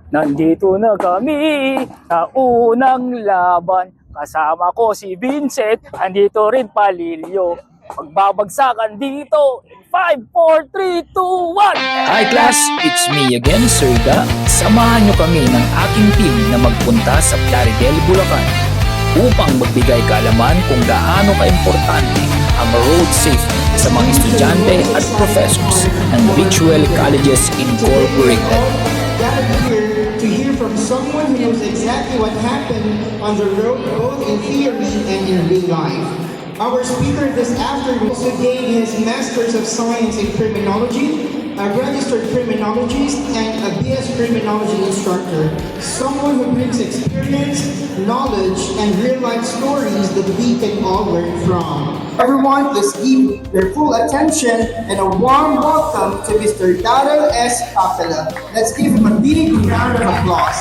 Nandito na kami sa unang laban. Kasama ko si Vincent, andito rin Palilio. Magbabagsakan dito in 5, 4, 3, 2, 1. Hi class, it's me again, Sir Da. Samahan nyo kami ng aking team na magpunta sa Plaridel, Bulacan upang magbigay kaalaman kung gaano kaimportante ang road safety sa mga estudyante at professors ng Beachwell Colleges Incorporated. To hear from someone who knows exactly what happened on the road, both in theory and in real life. Our speaker this afternoon also gained his Master's of Science in Criminology, a registered criminologist, and a BS Criminology instructor. Someone who brings experience, knowledge, and real-life stories that we can all learn from. Everyone, please give their full attention and a warm welcome to Mr. Daryl S. Capella. Let's give him a big round of applause.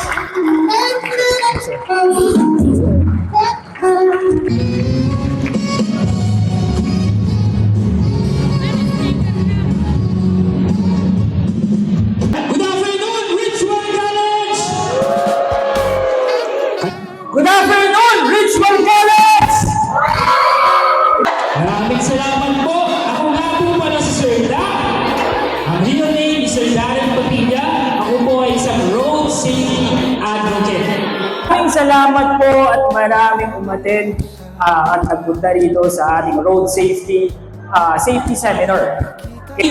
Good afternoon, Richmond College! Maraming salamat po. Ako nga po pala si Sir Da. Ang real name is Sir Darren Padilla. Ako po ay isang road safety advocate. Maraming salamat po at maraming umattend at nagpunta rito sa ating road safety seminar.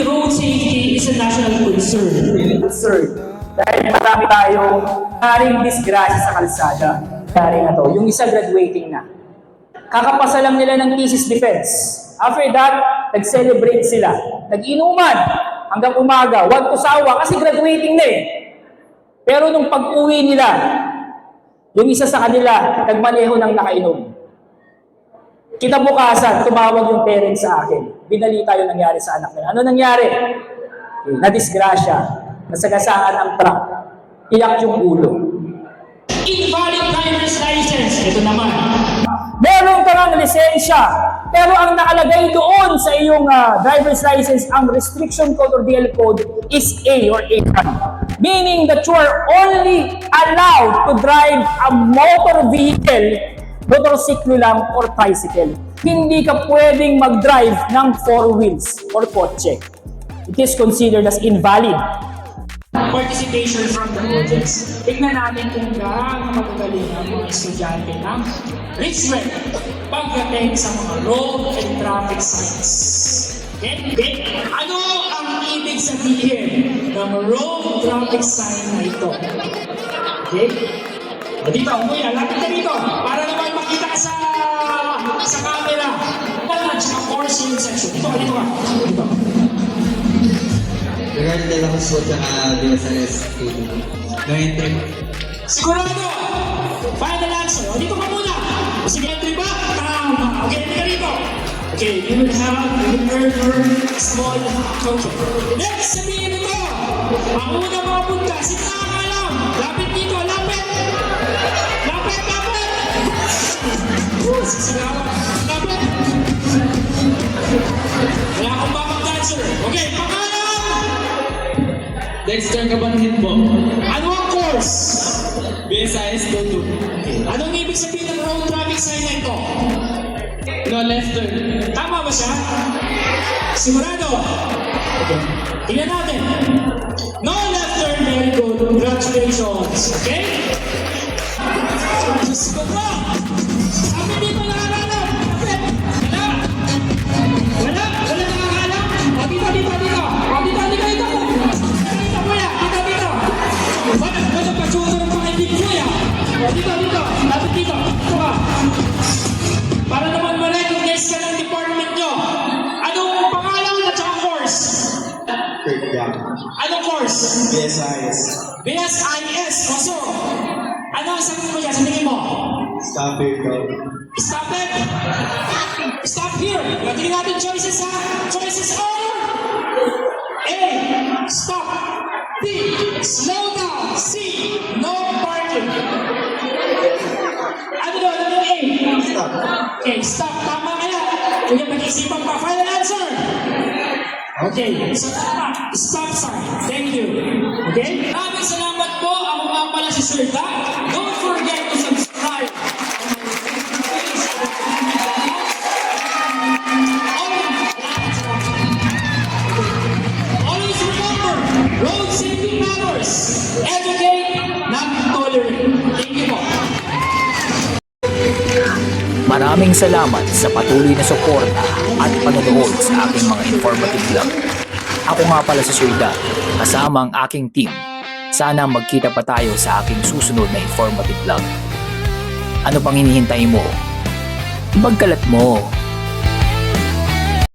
Road safety is a national concern. Sir, dahil marami tayong haring disgrasya sa kalsada. Dari na to, yung isa graduating na. Kakapasa lang nila ng thesis defense. After that, nag-celebrate sila. Nag-inuman hanggang umaga, wag to sawa kasi graduating na eh. Pero nung pag-uwi nila, yung isa sa kanila, nagmaneho ng nakainom. Kinabukasan, tumawag yung parents sa akin. Binalita yung nangyari sa anak nila. Ano nangyari? Okay, na-disgrasya, nasagasaan ang truck, iyak yung ulo. Invalid driver's license. Ito naman. Meron ka ng lisensya, pero ang nakalagay doon sa iyong driver's license, ang restriction code or DL code is A or A1. Meaning that you are only allowed to drive a motor vehicle, motorsiklo lang or tricycle. Hindi ka pwedeng mag-drive ng 4 wheels or kotse. It is considered as invalid. Participation from the audience. Tignan natin kung gaano magagaling ang mga estudyante ng Richmond pagdating sa mga road and traffic signs. Okay? Ano ang ibig sabihin ng road traffic sign na ito? Okay? O dito, kuya, lapit ka dito para naman makita ka sa camera. At sa course unit section. Dito ka, dito ka. Dito. Regarding nila ko sa DSIS no entry. Sigurado! Final answer. O, dito ka muna. Sige, entry ba? Tama. Okay, hindi ka rito. Okay, you will earn your small token. Next, sabihin ito. Ang unang mga punta, sino nakakalam? Lapit dito, lapit! Lapit, lapit! Sisigawa. Lapit! Wala akong bakang answer. Okay, pangalan! Dexter Kabanhin po. Ano ang course? BSIS 22. Okay. Anong ibig sabihin ng road traffic sign na ito? No left turn. Tama ba siya? Sigurado? Okay. Tingnan natin. No left turn, very good. Congratulations. Okay? Diyos ko ba? Sabi dito nakakalam. Wala. Wala? Wala nakakalam? O dito, dito, dito. O dito, dito, dito. Dito, kuya. Dito, dito. Wala pagsuso ng mga hindi kuya. O dito, dito. Lapit dito. Ito ka. Para naman ma-recognize ka ng department nyo. Anong pangalan at saka course? Anong course? BSIS. BSIS. O so, ano ang sabi mo dyan? Sa tingin mo? Stop here daw. Stop it! Stop here! Tingnan natin choices ha? Choices are A. Stop. B. Slow down. C. No parking. Ano doon? Ano yung A? Stop. Okay, stop. Tama kaya. Kaya mag-isipan pa. Final answer. Okay, so tama. Stop sign. Thank you. Okay? Maraming salamat po. Ako nga si Sir Doc. Don't forget to subscribe on my Facebook page. Always remember, road safety matters. Educate, not tolerate. Thank you po. Maraming salamat sa patuloy na suporta at panonood sa aking mga informative vlog. Ako nga pala si Sir Da, kasama ang aking team. Sana magkita pa tayo sa aking susunod na informative vlog. Ano pang hinihintay mo? Ibagkalat mo!